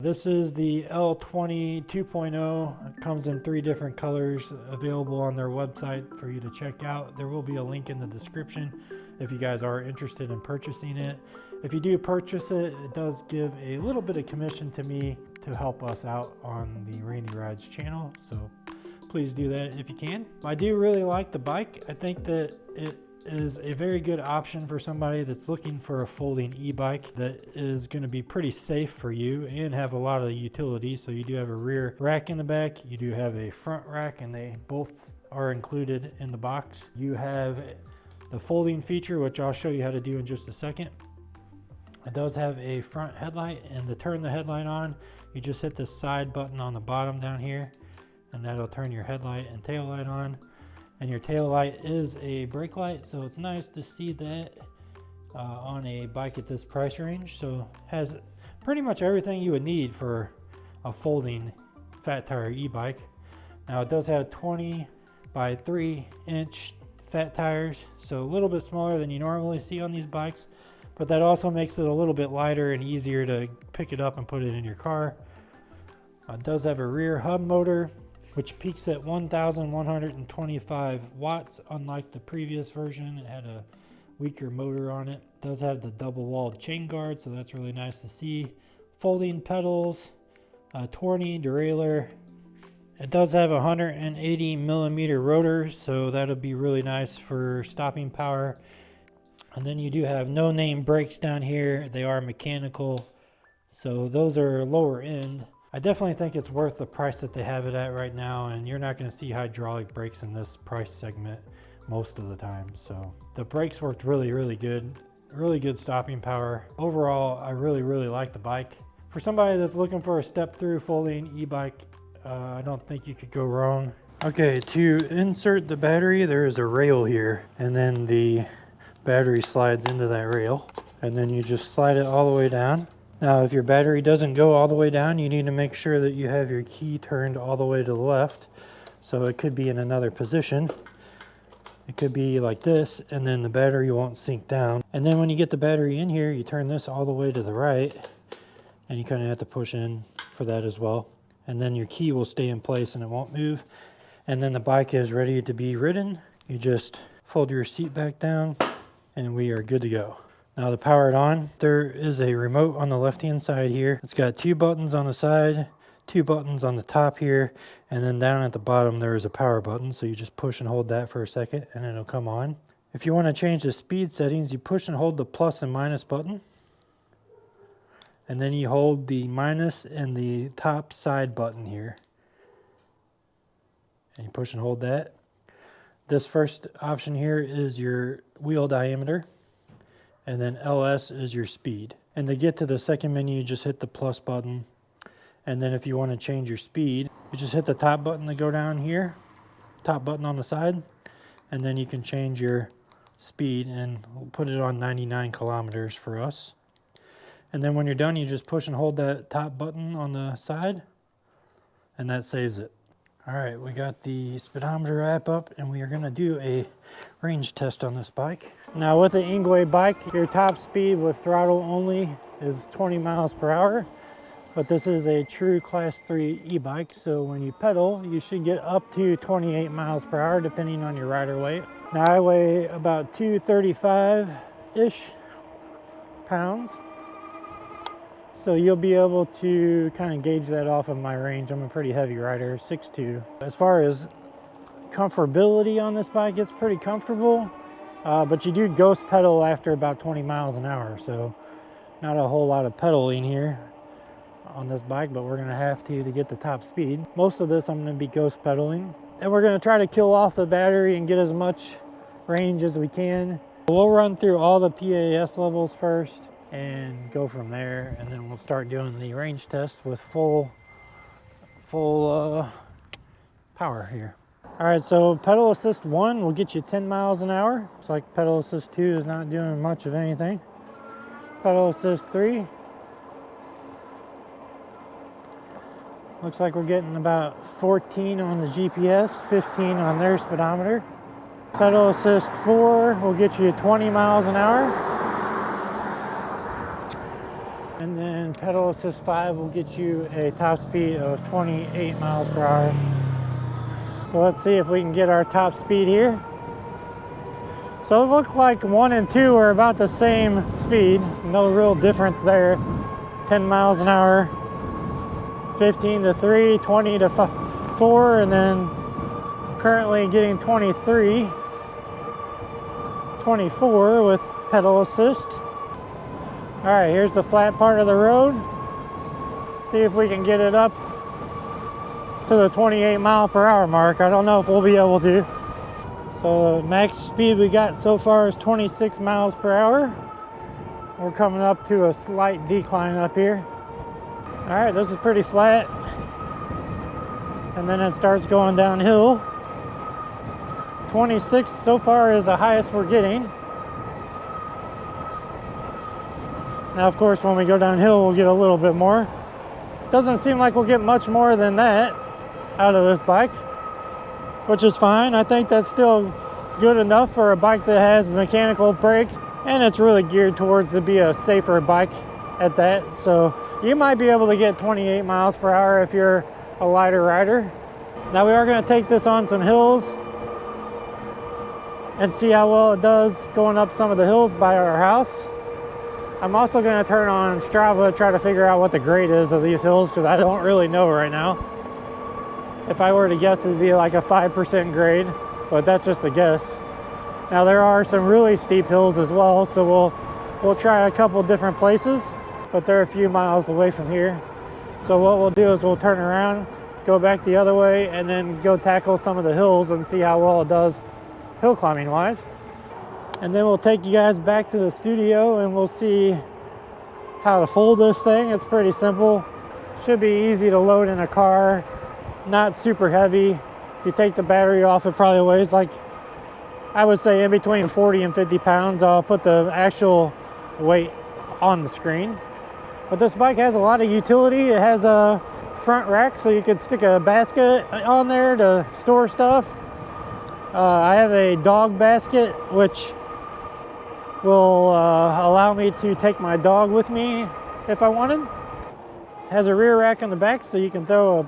This is the L20 2.0. It comes in 3 different colors, available on their website for you to check out. There will be a link in the description if you guys are interested in purchasing it. If you do purchase it, it does give a little bit of commission to me to help us out on the Randy Rides channel, so please do that if you can. I do really like the bike. I think that it is a very good option for somebody that's looking for a folding e-bike that is going to be pretty safe for you and have a lot of utility. So you do have a rear rack in the back, you do have a front rack, and they both are included in the box. You have the folding feature, which I'll show you how to do in just a second. It does have a front headlight, and to turn the headlight on, you just hit the side button on the bottom down here, and that'll turn your headlight and tail light on. And your tail light is a brake light, so it's nice to see that on a bike at this price range. So has pretty much everything you would need for a folding fat tire e-bike. Now it does have 20 by 3 inch fat tires, so a little bit smaller than you normally see on these bikes, but that also makes it a little bit lighter and easier to pick it up and put it in your car. It does have a rear hub motor, which peaks at 1,125 watts. Unlike the previous version, it had a weaker motor on it. It does have the double walled chain guard, so that's really nice to see. Folding pedals, a tourney derailleur. It does have 180 millimeter rotors, so that'll be really nice for stopping power. And then you do have no name brakes down here. They are mechanical, so those are lower end. I definitely think it's worth the price that they have it at right now, and you're not going to see hydraulic brakes in this price segment most of the time. So the brakes worked really good stopping power. Overall, I really like the bike. For somebody that's looking for a step-through folding e-bike, I don't think you could go wrong. Okay, to insert the battery, there is a rail here, and then the battery slides into that rail, and then you just slide it all the way down. Now, if your battery doesn't go all the way down, you need to make sure that you have your key turned all the way to the left. So it could be in another position. It could be like this, and then the battery won't sink down. And then when you get the battery in here, you turn this all the way to the right, and you kind of have to push in for that as well. And then your key will stay in place and it won't move. And then the bike is ready to be ridden. You just fold your seat back down, and we are good to go. Now to power it on, there is a remote on the left-hand side here. It's got 2 buttons on the side, 2 buttons on the top here, and then down at the bottom there is a power button. So you just push and hold that for a second and it'll come on. If you want to change the speed settings, you push and hold the plus and minus button. And then you hold the minus and the top side button here. And you push and hold that. This first option here is your wheel diameter. And then LS is your speed. And to get to the second menu, you just hit the plus button. And then if you want to change your speed, you just hit the top button to go down here, top button on the side, and then you can change your speed, and we'll put it on 99 kilometers for us. And then when you're done, you just push and hold that top button on the side, and that saves it. All right, we got the speedometer app up, and we are going to do a range test on this bike. Now with the Engwe bike, your top speed with throttle only is 20 miles per hour, but this is a true class 3 e-bike, so when you pedal, you should get up to 28 miles per hour depending on your rider weight. Now I weigh about 235-ish pounds, so you'll be able to kind of gauge that off of my range. I'm a pretty heavy rider, 6'2". As far as comfortability on this bike, it's pretty comfortable, but you do ghost pedal after about 20 miles an hour, so not a whole lot of pedaling here on this bike, but we're going to have to get the top speed. Most of this I'm going to be ghost pedaling, and we're going to try to kill off the battery and get as much range as we can. We'll run through all the PAS levels first and go from there, and then we'll start doing the range test with full power here. All right, so pedal assist 1 will get you 10 miles an hour. It's like pedal assist 2 is not doing much of anything. Pedal assist 3, looks like we're getting about 14 on the GPS, 15 on their speedometer. Pedal assist 4 will get you 20 miles an hour. And then pedal assist 5 will get you a top speed of 28 miles per hour. So let's see if we can get our top speed here. So it looked like 1 and 2 are about the same speed. No real difference there. 10 miles an hour, 15 to 3, 20 to 4, and then currently getting 23, 24 with pedal assist. All right, here's the flat part of the road. See if we can get it up to the 28 mile per hour mark. I don't know if we'll be able to. So the max speed we got so far is 26 miles per hour. We're coming up to a slight decline up here. All right, this is pretty flat. And then it starts going downhill. 26 so far is the highest we're getting. Now, of course, when we go downhill, we'll get a little bit more. Doesn't seem like we'll get much more than that out of this bike, which is fine. I think that's still good enough for a bike that has mechanical brakes, and it's really geared towards to be a safer bike at that. So you might be able to get 28 miles per hour if you're a lighter rider. Now we are going to take this on some hills and see how well it does going up some of the hills by our house. I'm also going to turn on Strava to try to figure out what the grade is of these hills, because I don't really know right now. If I were to guess, it'd be like a 5% grade, but that's just a guess. Now there are some really steep hills as well, so we'll try a couple different places, but they're a few miles away from here. So what we'll do is we'll turn around, go back the other way, and then go tackle some of the hills and see how well it does hill climbing wise. And then we'll take you guys back to the studio and we'll see how to fold this thing. It's pretty simple. Should be easy to load in a car. Not super heavy. If you take the battery off, it probably weighs like, I would say, in between 40 and 50 pounds. I'll put the actual weight on the screen. But this bike has a lot of utility. It has a front rack, so you could stick a basket on there to store stuff. I have a dog basket, which will allow me to take my dog with me if I wanted. Has a rear rack on the back, so you can throw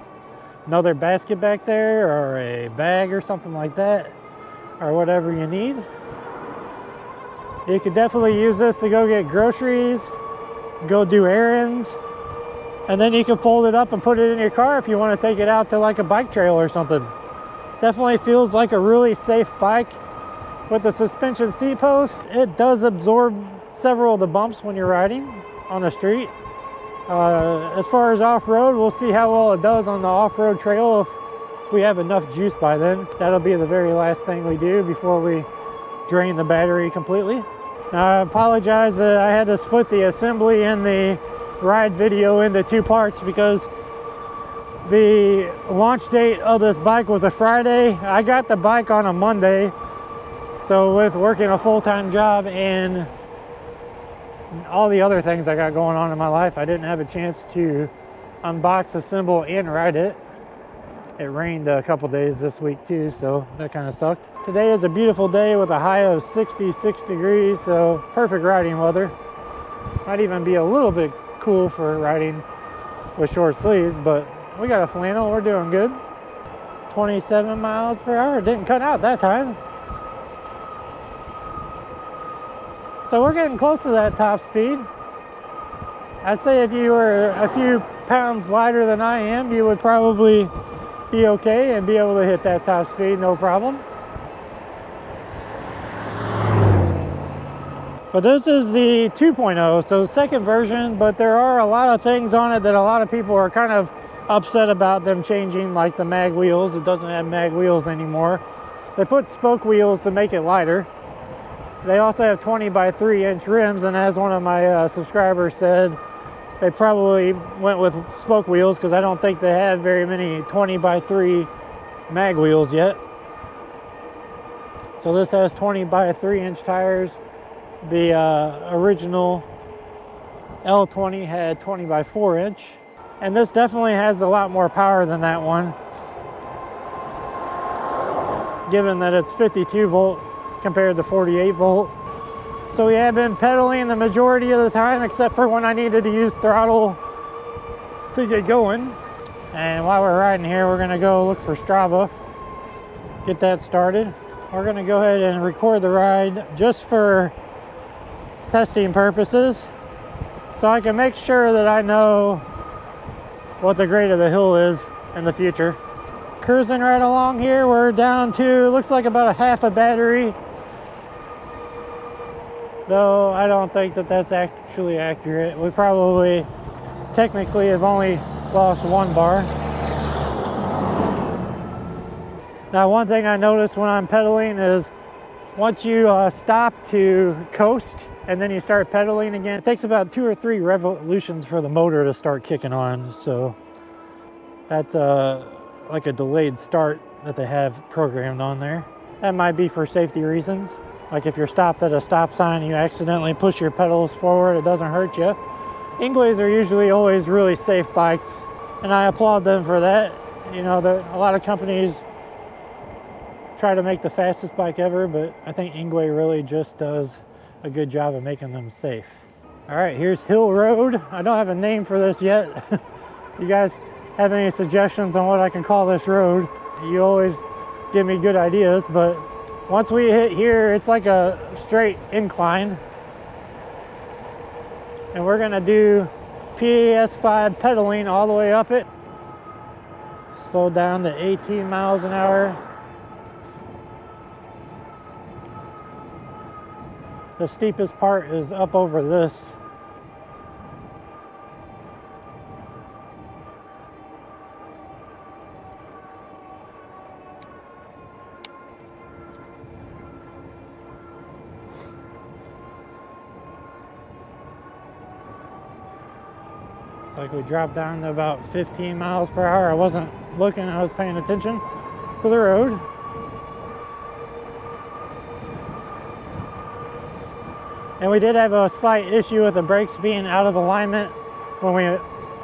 another basket back there, or a bag or something like that, or whatever you need. You could definitely use this to go get groceries, go do errands, and then you can fold it up and put it in your car if you want to take it out to like a bike trail or something. Definitely feels like a really safe bike. With the suspension seat post, it does absorb several of the bumps when you're riding on the street. As far as off-road, we'll see how well it does on the off-road trail. If we have enough juice by then, that'll be the very last thing we do before we drain the battery completely. Now, I apologize that I had to split the assembly and the ride video into two parts, because the launch date of this bike was a Friday. I got the bike on a Monday. So with working a full-time job and all the other things I got going on in my life, I didn't have a chance to unbox, assemble, and ride it. It rained a couple days this week too, so that kind of sucked. Today is a beautiful day with a high of 66 degrees, so perfect riding weather. Might even be a little bit cool for riding with short sleeves, but we got a flannel, we're doing good. 27 miles per hour, didn't cut out that time. So we're getting close to that top speed. I'd say if you were a few pounds lighter than I am, you would probably be okay and be able to hit that top speed, no problem. But this is the 2.0, so second version, but there are a lot of things on it that a lot of people are kind of upset about them changing, like the mag wheels. It doesn't have mag wheels anymore. They put spoke wheels to make it lighter. They also have 20 by 3 inch rims, and as one of my subscribers said, they probably went with spoke wheels because I don't think they have very many 20 by 3 mag wheels yet. So this has 20 by 3 inch tires. The original L20 had 20 by 4 inch, and this definitely has a lot more power than that one, given that it's 52 volt compared to 48 volt. So we have been pedaling the majority of the time, except for when I needed to use throttle to get going. And while we're riding here, we're gonna go look for Strava, get that started. We're gonna go ahead and record the ride just for testing purposes, so I can make sure that I know what the grade of the hill is in the future. Cruising right along here, we're down to, looks like about a half a battery. Though I don't think that that's actually accurate. We probably technically have only lost 1 bar. Now, one thing I noticed when I'm pedaling is once you stop to coast and then you start pedaling again, it takes about 2 or 3 revolutions for the motor to start kicking on. So that's like a delayed start that they have programmed on there. That might be for safety reasons. Like if you're stopped at a stop sign, you accidentally push your pedals forward, it doesn't hurt you. Engwes are usually always really safe bikes, and I applaud them for that. You know, a lot of companies try to make the fastest bike ever, but I think Engwe really just does a good job of making them safe. All right, here's Hill Road. I don't have a name for this yet. You guys have any suggestions on what I can call this road? You always give me good ideas, but once we hit here, it's like a straight incline. And we're gonna do PAS5 pedaling all the way up it. Slow down to 18 miles an hour. The steepest part is up over this. It's like we dropped down to about 15 miles per hour. I wasn't looking, I was paying attention to the road. And we did have a slight issue with the brakes being out of alignment when we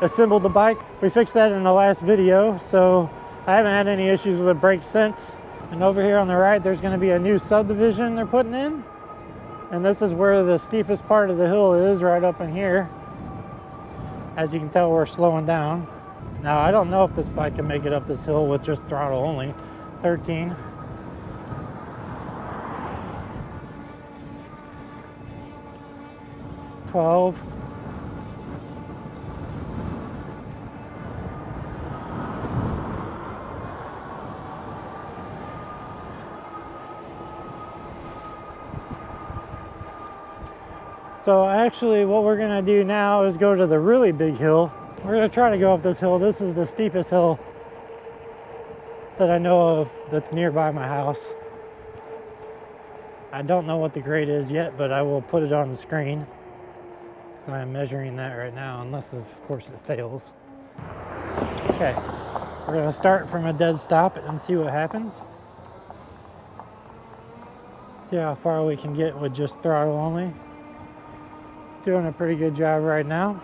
assembled the bike. We fixed that in the last video, so I haven't had any issues with the brakes since. And over here on the right, there's gonna be a new subdivision they're putting in. And this is where the steepest part of the hill is, right up in here. As you can tell, we're slowing down. Now, I don't know if this bike can make it up this hill with just throttle only. 13. $12. So actually what we're gonna do now is go to the really big hill. We're gonna try to go up this hill. This is the steepest hill that I know of that's nearby my house. I don't know what the grade is yet, but I will put it on the screen. So I'm measuring that right now, unless of course it fails. Okay, we're gonna start from a dead stop and see what happens. See how far we can get with just throttle only. It's doing a pretty good job right now.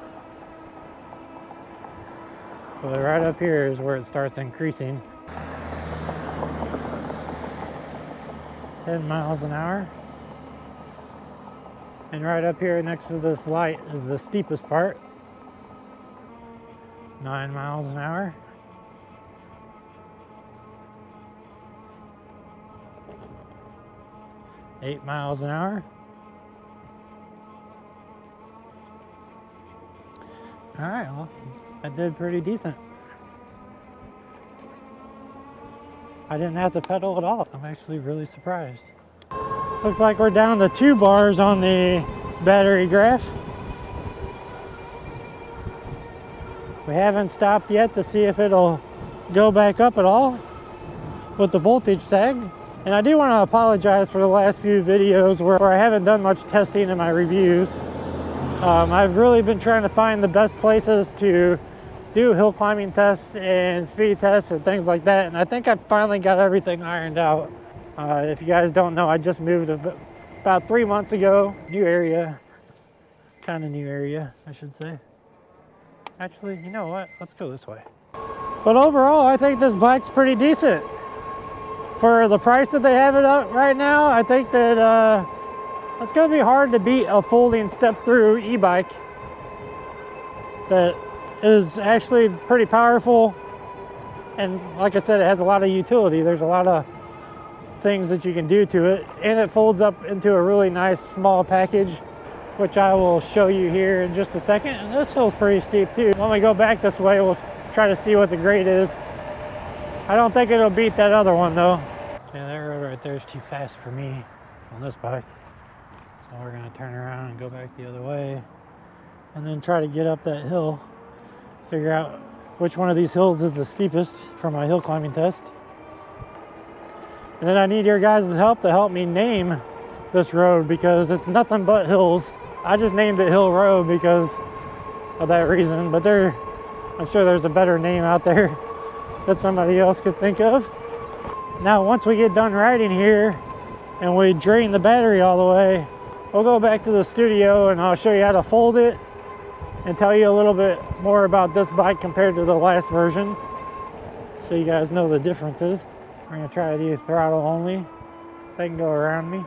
But right up here is where it starts increasing. 10 miles an hour. And right up here next to this light is the steepest part. 9 miles an hour. $8 miles an hour. All right, well, that did pretty decent. I didn't have to pedal at all. I'm actually really surprised. Looks like we're down to 2 bars on the battery graph. We haven't stopped yet to see if it'll go back up at all with the voltage tag. And I do want to apologize for the last few videos where I haven't done much testing in my reviews. I've really been trying to find the best places to do hill climbing tests and speed tests and things like that. And I think I've finally got everything ironed out. If you guys don't know, I just moved about 3 months ago. New area, kind of new area, I should say. Actually, you know what? Let's go this way. But overall, I think this bike's pretty decent. For the price that they have it up right now, I think that It's going to be hard to beat a folding step-through e-bike that is actually pretty powerful, and like I said, it has a lot of utility. There's a lot of things that you can do to it, and it folds up into a really nice small package, which I will show you here in just a second. And this hill's pretty steep too. When we go back this way, we'll try to see what the grade is. I don't think it'll beat that other one though. Yeah, that road right there is too fast for me on this bike. So we're gonna turn around and go back the other way and then try to get up that hill, figure out which one of these hills is the steepest for my hill climbing test. And then I need your guys' help to help me name this road, because it's nothing but hills. I just named it Hill Road because of that reason, but I'm sure there's a better name out there that somebody else could think of. Now, once we get done riding here and we drain the battery all the way, we'll go back to the studio and I'll show you how to fold it and tell you a little bit more about this bike compared to the last version, so you guys know the differences. We're gonna try to do throttle only. They can go around me.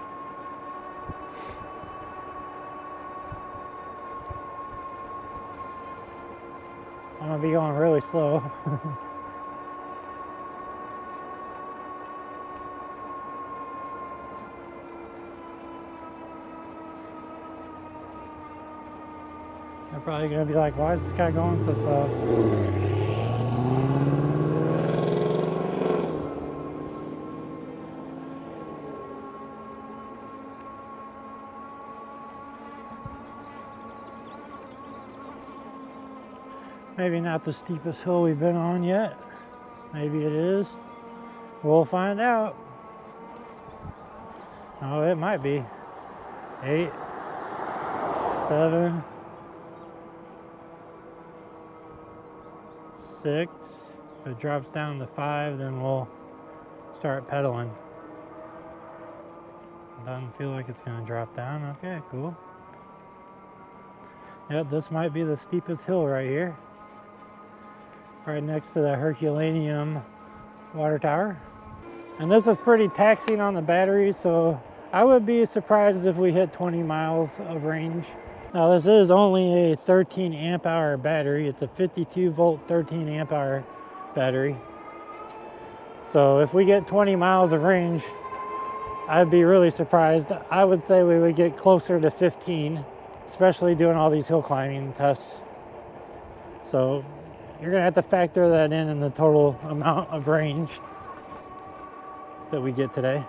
I'm gonna be going really slow. They're probably gonna be like, why is this guy going so slow? Maybe not the steepest hill we've been on yet. Maybe it is. We'll find out. Oh, it might be. 8, 7, 6. If it drops down to 5, then we'll start pedaling. Doesn't feel like it's gonna drop down. Okay, cool. Yep, this might be the steepest hill right here. Right next to the Herculaneum water tower. And this is pretty taxing on the battery, so I would be surprised if we hit 20 miles of range. Now, this is only a 13 amp hour battery. It's a 52 volt 13 amp hour battery. So if we get 20 miles of range, I'd be really surprised. I would say we would get closer to 15, especially doing all these hill climbing tests. So you're gonna have to factor that in the total amount of range that we get today.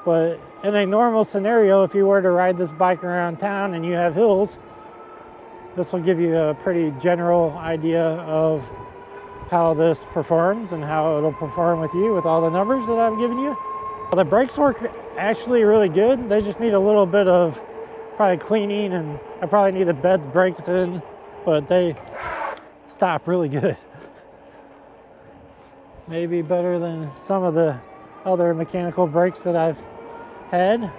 But in a normal scenario, if you were to ride this bike around town and you have hills, this will give you a pretty general idea of how this performs and how it'll perform with you with all the numbers that I've given you. The brakes work actually really good. They just need a little bit of probably cleaning, and I probably need to bed the brakes in, but they stop really good. Maybe better than some of the other mechanical brakes that I've had.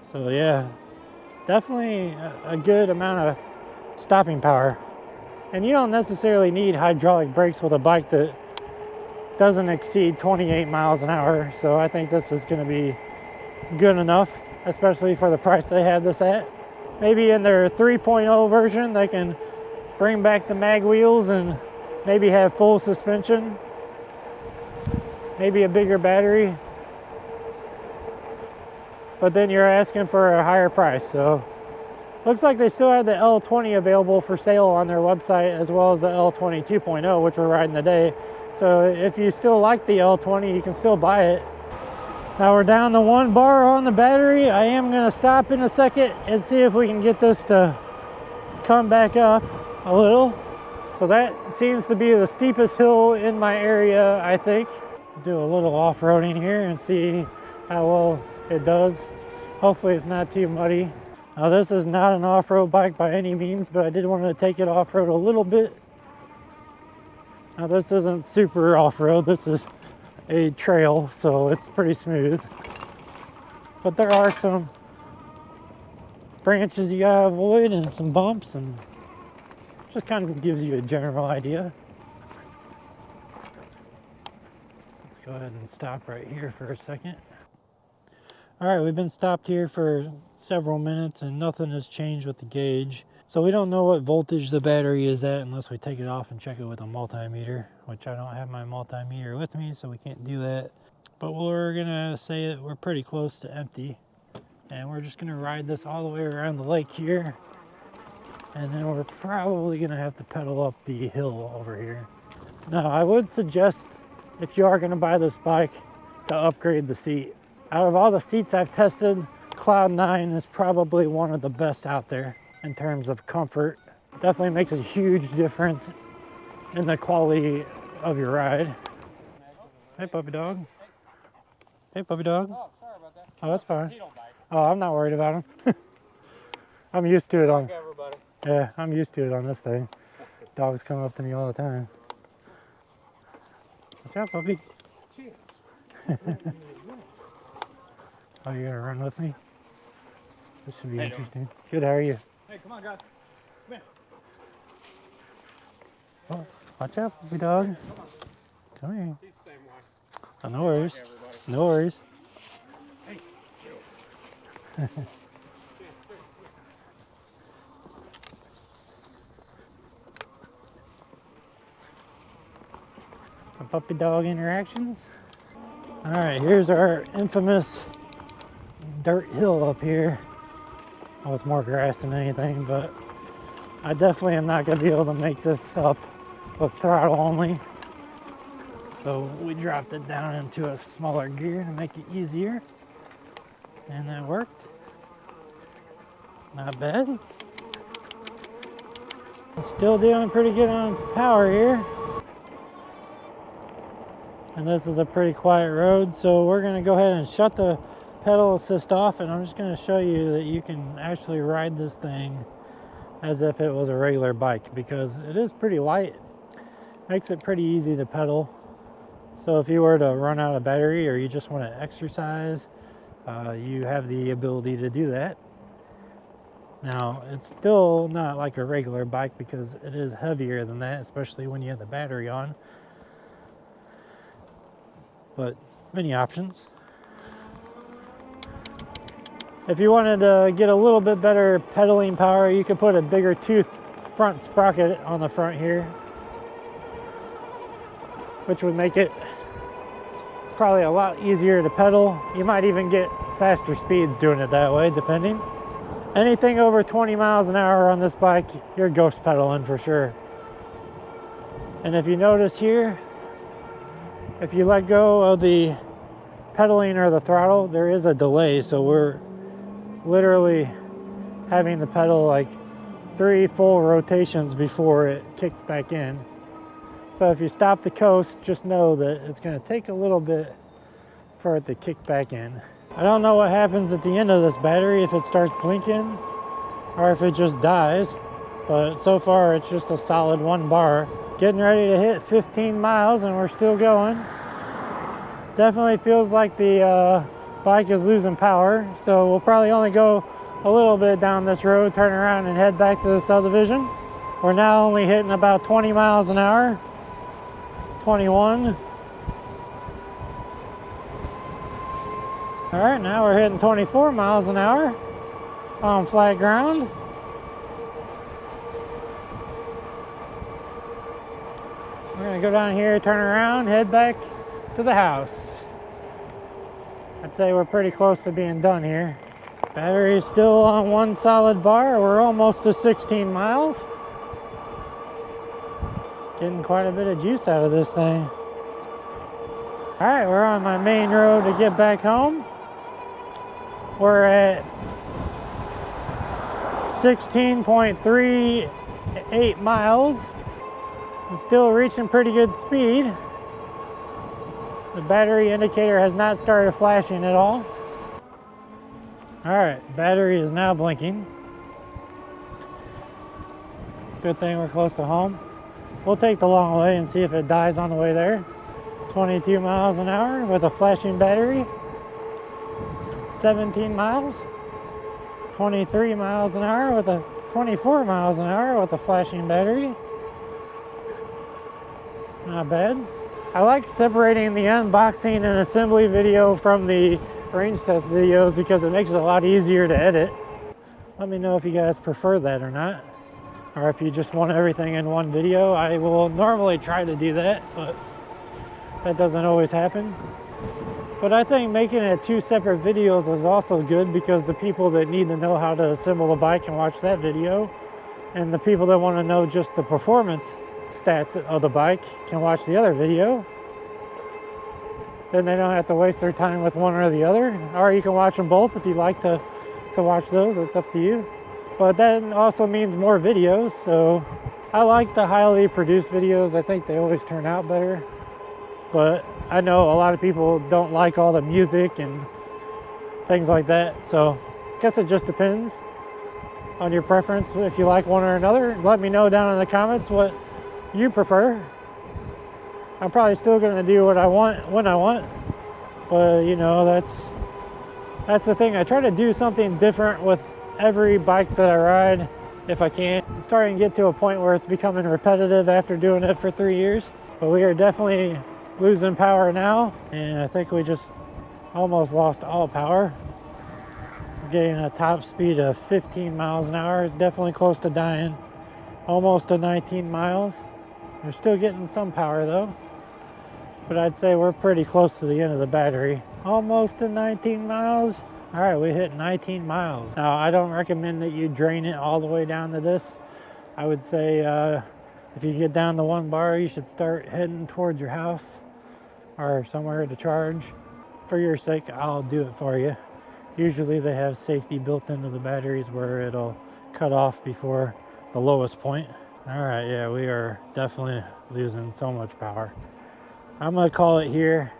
So yeah, definitely a good amount of stopping power. And you don't necessarily need hydraulic brakes with a bike that doesn't exceed 28 miles an hour. So I think this is going to be good enough, especially for the price they have this at. Maybe in their 3.0 version, they can bring back the mag wheels and maybe have full suspension. Maybe a bigger battery. But then you're asking for a higher price. So looks like they still have the L20 available for sale on their website, as well as the L20 2.0, which we're riding today. So if you still like the L20, you can still buy it. Now we're down to 1 bar on the battery. I am gonna stop in a second and see if we can get this to come back up a little. So that seems to be the steepest hill in my area, I think. Do a little off-roading here and see how well it does. Hopefully it's not too muddy. Now this is not an off-road bike by any means, but I did want to take it off-road a little bit. Now this isn't super off-road, this is a trail, so it's pretty smooth. But there are some branches you gotta avoid and some bumps, and just kind of gives you a general idea. Let's Go ahead and stop right here for a second. All right, we've been stopped here for several minutes and nothing has changed with the gauge. So we don't know what voltage the battery is at unless we take it off and check it with a multimeter, which I don't have my multimeter with me, so we can't do that. But we're gonna say that we're pretty close to empty. And we're just gonna ride this all the way around the lake here. And then we're probably gonna have to pedal up the hill over here. Now, I would suggest, if you are gonna buy this bike, to upgrade the seat. Out of all the seats I've tested, Cloud9 is probably one of the best out there in terms of comfort. Definitely makes a huge difference in the quality of your ride. Hey, puppy dog. Hey, puppy dog. Oh, sorry about that. Oh, that's fine. He don't bite. Oh, I'm not worried about him. I'm used to it on. Everybody. Yeah, I'm used to it on this thing. Dogs come up to me all the time. Watch out, puppy. Oh, you're gonna run with me? This should be interesting. Good, how are you? Hey, come on, guys. Come here. Oh, watch out, puppy dog. Come here. He's the same way. Oh, no worries. Everybody. No worries. Hey. Some puppy dog interactions. All right, here's our infamous dirt hill up here. Oh, it's more grass than anything, but I definitely am not gonna be able to make this up with throttle only. So we dropped it down into a smaller gear to make it easier. And that worked. Not bad. Still doing pretty good on power here. And this is a pretty quiet road, so we're gonna go ahead and shut the pedal assist off, and I'm just gonna show you that you can actually ride this thing as if it was a regular bike, because it is pretty light. Makes it pretty easy to pedal. So if you were to run out of battery or you just want to exercise, you have the ability to do that. Now, it's still not like a regular bike because it is heavier than that, especially when you have the battery on. But many options. If you wanted to get a little bit better pedaling power, you could put a bigger tooth front sprocket on the front here, which would make it probably a lot easier to pedal. You might even get faster speeds doing it that way, depending. Anything over 20 miles an hour on this bike, you're ghost pedaling for sure. And if you notice here, if you let go of the pedaling or the throttle, there is a delay, so we're literally having the pedal like 3 full rotations before it kicks back in. So if you stop the coast, just know that it's going to take a little bit for it to kick back in. I don't know what happens at the end of this battery, if it starts blinking or if it just dies, but so far it's just a solid 1 bar. Getting ready to hit 15 miles and we're still going. Definitely feels like the bike is losing power, so we'll probably only go a little bit down this road, turn around and head back to the subdivision. We're now only hitting about 20 miles an hour, 21. All right, now we're hitting 24 miles an hour on flat ground. We're gonna go down here, turn around, head back to the house. I'd say we're pretty close to being done here. Battery is still on 1 solid bar. We're almost to 16 miles. Getting quite a bit of juice out of this thing. All right, we're on my main road to get back home. We're at 16.38 miles. I'm still reaching pretty good speed. The battery indicator has not started flashing at all. All right, battery is now blinking. Good thing we're close to home. We'll take the long way and see if it dies on the way there. 22 miles an hour with a flashing battery. 17 miles. 23 miles an hour with a 24 miles an hour with a flashing battery. Not bad. I like separating the unboxing and assembly video from the range test videos because it makes it a lot easier to edit. Let me know if you guys prefer that or not, or if you just want everything in one video. I will normally try to do that, but that doesn't always happen. But I think making it 2 separate videos is also good because the people that need to know how to assemble a bike can watch that video, and the people that want to know just the performance stats of the bike can watch the other video. Then they don't have to waste their time with one or the other. Or you can watch them both if you like to watch those. It's up to you. But that also means more videos. So I like the highly produced videos. I think they always turn out better. But I know a lot of people don't like all the music and things like that. So I guess it just depends on your preference. If you like one or another, let me know down in the comments what you prefer. I'm probably still going to do what I want when I want. But you know, that's the thing. I try to do something different with every bike that I ride if I can. I'm starting to get to a point where it's becoming repetitive after doing it for 3 years. But we are definitely losing power now, and I think we just almost lost all power. We're getting a top speed of 15 miles an hour. It's definitely close to dying. Almost to 19 miles. We're still getting some power though, but I'd say we're pretty close to the end of the battery. Almost to 19 miles. All right, we hit 19 miles. Now, I don't recommend that you drain it all the way down to this. I would say if you get down to 1 bar, you should start heading towards your house or somewhere to charge. For your sake, I'll do it for you. Usually they have safety built into the batteries where it'll cut off before the lowest point. All right, yeah, we are definitely losing so much power. I'm gonna call it here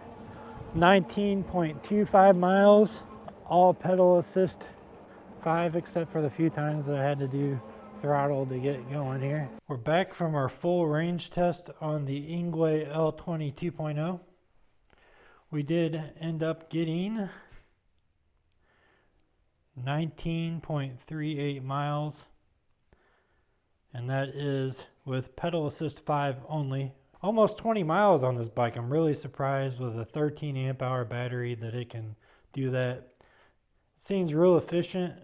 19.25 miles, all pedal assist 5, except for the few times that I had to do throttle to get going here. We're back from our full range test on the Engwe L20 2.0. We did end up getting 19.38 miles, and that is with pedal assist 5 only. Almost 20 miles on this bike. I'm really surprised with a 13 amp hour battery that it can do that. It seems real efficient.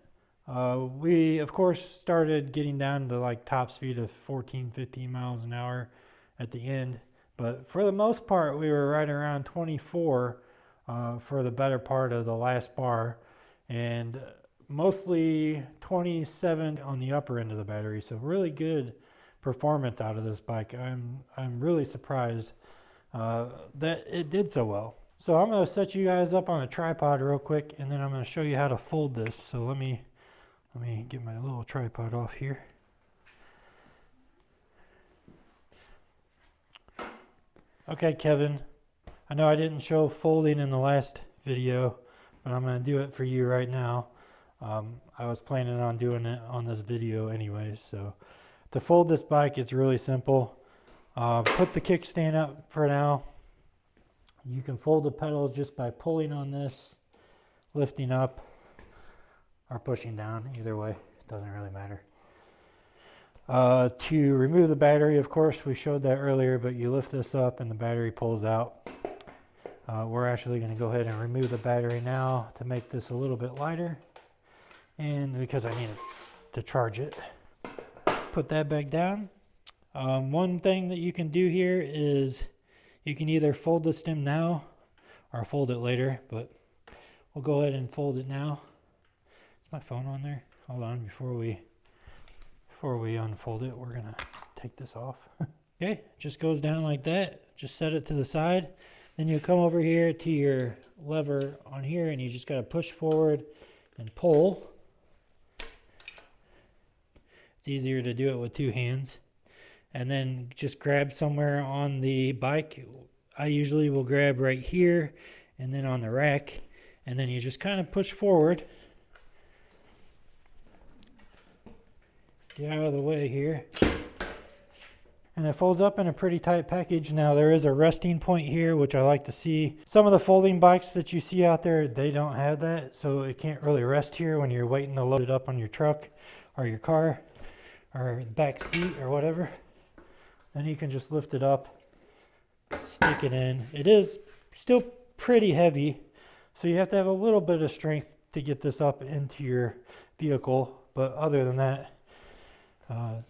We of course started getting down to like top speed of 14-15 miles an hour at the end, but for the most part we were right around 24 for the better part of the last bar, and mostly 27 on the upper end of the battery. So really good performance out of this bike. I'm really surprised that it did so well. So I'm going to set you guys up on a tripod real quick, and then I'm going to show you how to fold this. So let me get my little tripod off here. Okay, Kevin, I know I didn't show folding in the last video, but I'm going to do it for you right now. I was planning on doing it on this video anyways. So to fold this bike, it's really simple. Put the kickstand up for now. You can fold the pedals just by pulling on this, lifting up, or pushing down. Either way, it doesn't really matter. To remove the battery, of course, we showed that earlier, but you lift this up and the battery pulls out. We're actually going to go ahead and remove the battery now to make this a little bit lighter, and because I need it to charge it. Put that back down. One thing that you can do here is you can either fold the stem now or fold it later, but we'll go ahead and fold it now. Is my phone on there? Hold on, before we unfold it, we're gonna take this off. Okay, just goes down like that. Just set it to the side. Then you come over here to your lever on here, and you just gotta push forward and pull. It's easier to do it with 2 hands. And then just grab somewhere on the bike. I usually will grab right here and then on the rack, and then you just kind of push forward. Get out of the way here. And it folds up in a pretty tight package. Now there is a resting point here, which I like to see. Some of the folding bikes that you see out there, they don't have that, so it can't really rest here when you're waiting to load it up on your truck or your car or back seat or whatever. Then you can just lift it up stick it in. It is still pretty heavy, so you have to have a little bit of strength to get this up into your vehicle, but other than that,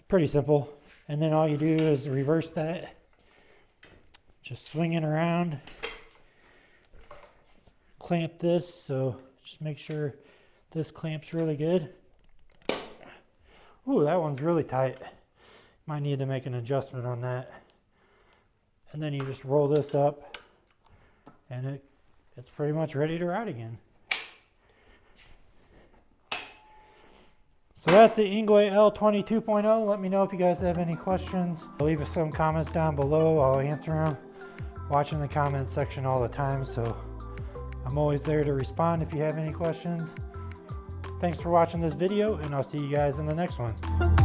pretty simple. And then all you do is reverse that, just swing it around, clamp this, so just make sure this clamps really good. Ooh, that one's really tight. Might need to make an adjustment on that. And then you just roll this up and it's pretty much ready to ride again. So that's the Engwe L20 2.0. Let me know if you guys have any questions. Leave us some comments down below. I'll answer them. Watching the comments section all the time, so I'm always there to respond if you have any questions. Thanks for watching this video, and I'll see you guys in the next one.